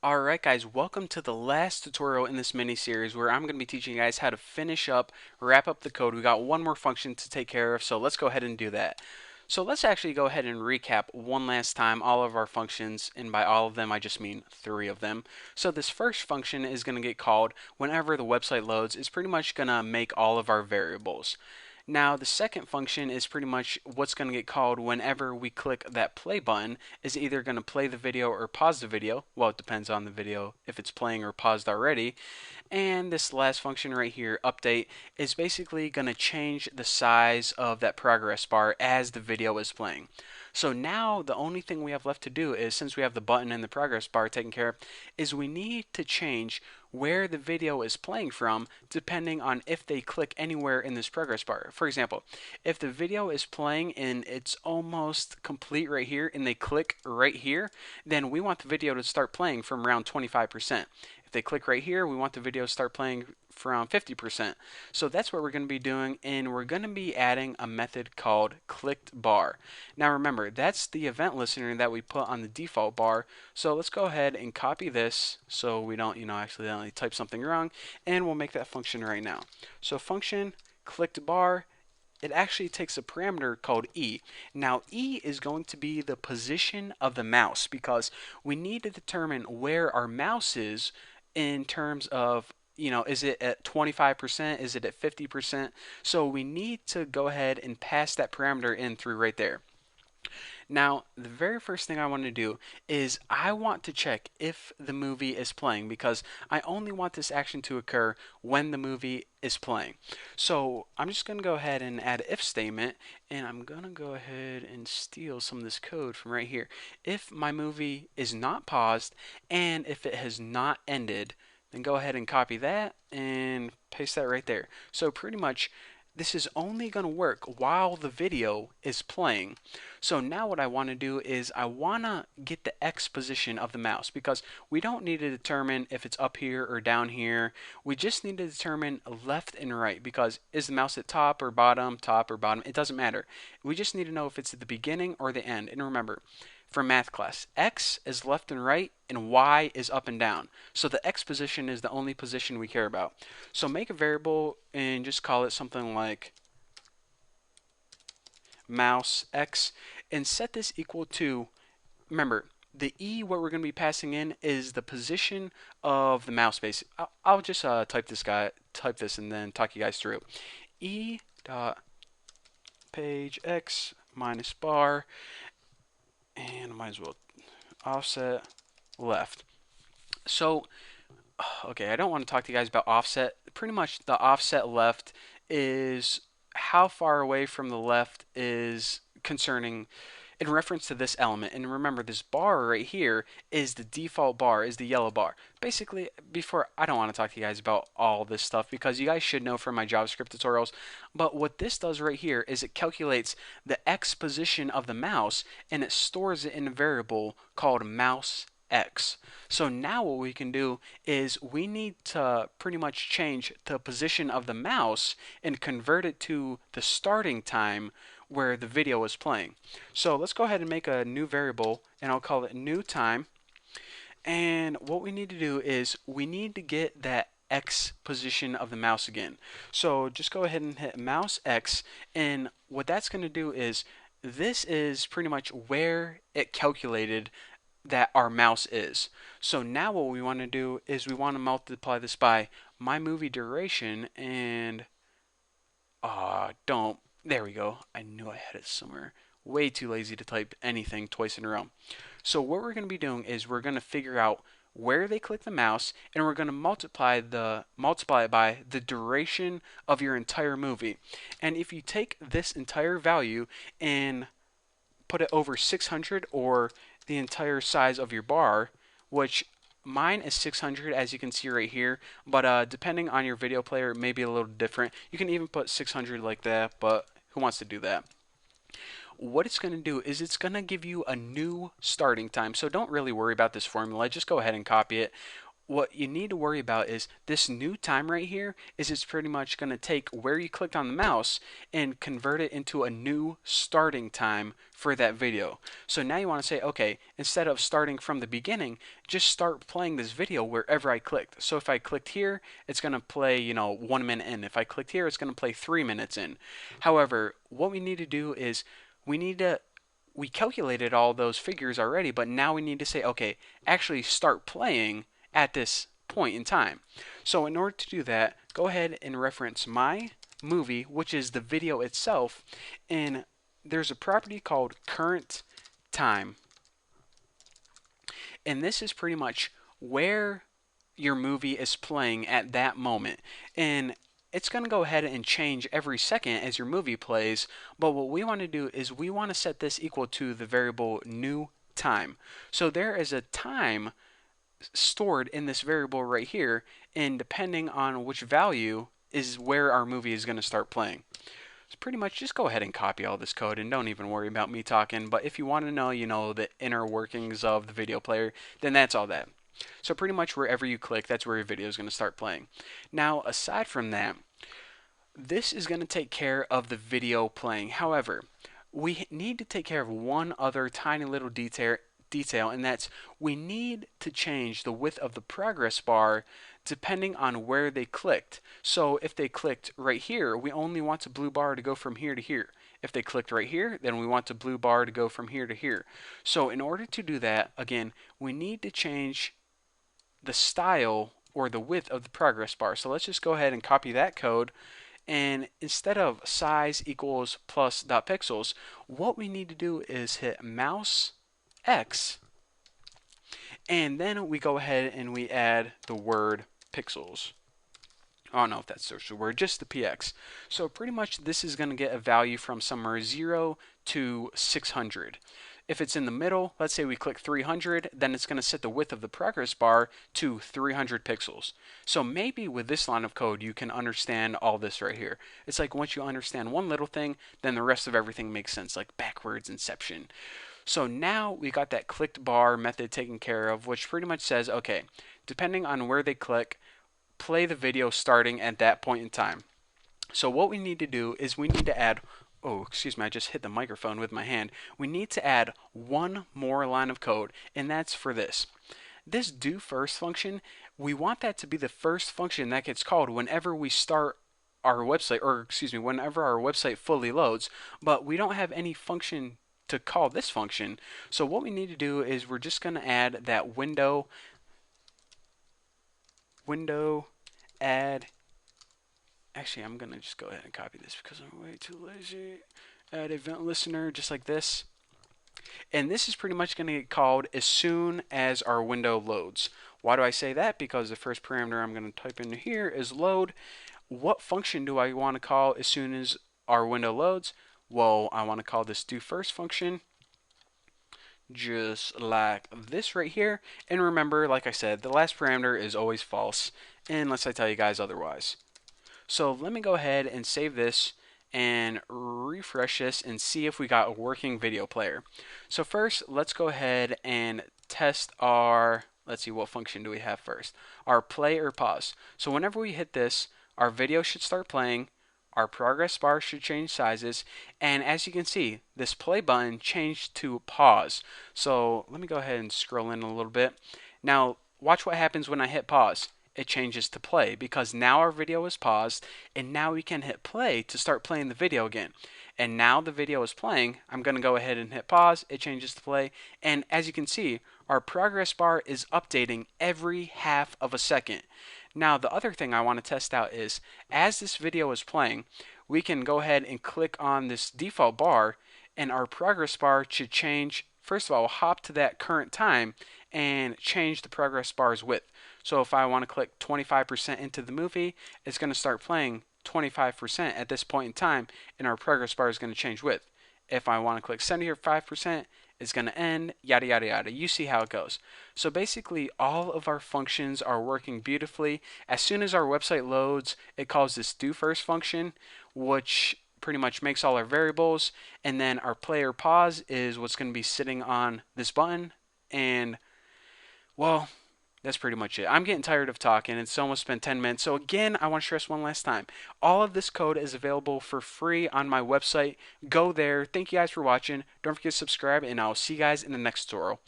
Alright guys, welcome to the last tutorial in this mini series where I'm going to be teaching you guys how to wrap up the code. We got one more function to take care of, so let's go ahead and do that. So let's actually go ahead and recap one last time all of our functions, and by all of them I just mean 3 of them. So this first function is going to get called whenever the website loads. It's pretty much going to make all of our variables. Now the second function is pretty much what's going to get called whenever we click that play button. Is either going to play the video or pause the video. Well, it depends on the video if it's playing or paused already. And this last function right here, update, is basically going to change the size of that progress bar as the video is playing. So now the only thing we have left to do is, since we have the button and the progress bar taken care of, is we need to change where the video is playing from depending on if they click anywhere in this progress bar. For example, if the video is playing and it's almost complete right here and they click right here, then we want the video to start playing from around 25%. If they click right here, we want the video to start playing from 50%. So that's what we're going to be doing, and we're going to be adding a method called clicked bar. Now remember, that's the event listener that we put on the default bar. So let's go ahead and copy this so we don't, accidentally type something wrong, and we'll make that function right now. So function clicked bar, it actually takes a parameter called E. Now E is going to be the position of the mouse because we need to determine where our mouse is in terms of, is it at 25%? Is it at 50%? So we need to go ahead and pass that parameter in through right there. Now, the very first thing I want to do is I want to check if the movie is playing because I only want this action to occur when the movie is playing. So I'm just going to go ahead and add an if statement, and I'm going to go ahead and steal some of this code from right here. If my movie is not paused and if it has not ended, then go ahead and copy that and paste that right there. So pretty much this is only going to work while the video is playing. So now what I want to do is I want to get the X position of the mouse because we don't need to determine if it's up here or down here. We just need to determine left and right because is the mouse at top or bottom, it doesn't matter. We just need to know if it's at the beginning or the end. And remember, for math class, X is left and right and Y is up and down. So the X position is the only position we care about. So make a variable and just call it something like mouse X and set this equal to, remember, the E, what we're going to be passing in is the position of the mouse base. I'll just type this and then talk you guys through. E dot page X minus bar, and I might as well offset left. So, okay, I don't want to talk to you guys about offset. Pretty much the offset left is how far away from the left is concerning in reference to this element. And remember, this bar right here is the default bar, is the yellow bar. Basically, I don't want to talk to you guys about all this stuff because you guys should know from my JavaScript tutorials, but what this does right here is it calculates the X position of the mouse and it stores it in a variable called mouse X. So now what we can do is we need to pretty much change the position of the mouse and convert it to the starting time where the video is playing. So let's go ahead and make a new variable and I'll call it new time. And what we need to do is we need to get that X position of the mouse again. So just go ahead and hit mouse X, and what that's going to do is this is pretty much where it calculated that our mouse is. So now what we want to do is we want to multiply this by my movie duration and there we go. I knew I had it somewhere. Way too lazy to type anything twice in a row. So what we're going to be doing is we're going to figure out where they click the mouse and we're going to multiply it by the duration of your entire movie. And if you take this entire value and put it over 600 or the entire size of your bar, which mine is 600 as you can see right here, but depending on your video player it may be a little different. You can even put 600 like that, but who wants to do that? What it's going to do is it's going to give you a new starting time. So don't really worry about this formula. Just go ahead and copy it. what you need to worry about is this new time right here is it's pretty much going to take where you clicked on the mouse and convert it into a new starting time for that video. So now you want to say, okay, instead of starting from the beginning, just start playing this video wherever I clicked. So if I clicked here, it's going to play, 1 minute in. If I clicked here, it's going to play 3 minutes in. However, what we need to do is we calculated all those figures already, but now we need to say, okay, actually start playing at this point in time. So in order to do that, go ahead and reference my movie, which is the video itself, and there's a property called current time. And this is pretty much where your movie is playing at that moment. And it's going to go ahead and change every second as your movie plays, but what we want to do is we want to set this equal to the variable new time. So there is a time stored in this variable right here, and depending on which value is where our movie is going to start playing. So pretty much just go ahead and copy all this code and don't even worry about me talking, but if you want to know, the inner workings of the video player, then that's all that. So pretty much wherever you click, that's where your video is going to start playing. Now, aside from that, this is going to take care of the video playing. However, we need to take care of one other tiny little detail, and that's we need to change the width of the progress bar depending on where they clicked. So if they clicked right here, we only want the blue bar to go from here to here. If they clicked right here, then we want the blue bar to go from here to here. So in order to do that, again, we need to change the style or the width of the progress bar. So let's just go ahead and copy that code, and instead of size equals plus dot pixels, what we need to do is hit mouse X, and then we go ahead and we add the word pixels. I don't know if that's the word, just the px. So pretty much this is going to get a value from somewhere 0 to 600. If it's in the middle, let's say we click 300, then it's going to set the width of the progress bar to 300 pixels. So maybe with this line of code, you can understand all this right here. It's like once you understand one little thing, then the rest of everything makes sense, like backwards inception. So now we got that clicked bar method taken care of, which pretty much says, okay, depending on where they click, play the video starting at that point in time. So what we need to do is we need to add, oh, excuse me, I just hit the microphone with my hand. We need to add one more line of code, and that's for this. This do first function, we want that to be the first function that gets called whenever we start our website, or excuse me, whenever our website fully loads, but we don't have any function to call this function. So what we need to do is we're just going to add that window add. Actually, I'm going to just go ahead and copy this because I'm way too lazy. Add event listener, just like this. And this is pretty much going to get called as soon as our window loads. Why do I say that? Because the first parameter I'm going to type in here is load. What function do I want to call as soon as our window loads? Well, I want to call this do first function, just like this right here. And remember, like I said, the last parameter is always false, unless I tell you guys otherwise. So let me go ahead and save this and refresh this and see if we got a working video player. So first, let's go ahead and test our, let's see, what function do we have first? Our play or pause. So whenever we hit this, our video should start playing, our progress bar should change sizes, and as you can see, this play button changed to pause. So let me go ahead and scroll in a little bit. Now, watch what happens when I hit pause. It changes to play because now our video is paused, and now we can hit play to start playing the video again. And now the video is playing. I'm going to go ahead and hit pause. It changes to play, and as you can see, our progress bar is updating every half of a second. Now, the other thing I want to test out is, as this video is playing, we can go ahead and click on this default bar, and our progress bar should change. First of all, we'll hop to that current time and change the progress bar's width. So if I want to click 25% into the movie, it's going to start playing 25% at this point in time, and our progress bar is going to change width. If I want to click 75%, it's going to end, yada yada yada. You see how it goes. So basically all of our functions are working beautifully. As soon as our website loads, it calls this do first function, which pretty much makes all our variables, and then our play or pause is what's going to be sitting on this button. And well, That's pretty much it. I'm getting tired of talking. It's almost been 10 minutes. So again, I want to stress one last time. All of this code is available for free on my website. Go there. Thank you guys for watching. Don't forget to subscribe, and I'll see you guys in the next tutorial.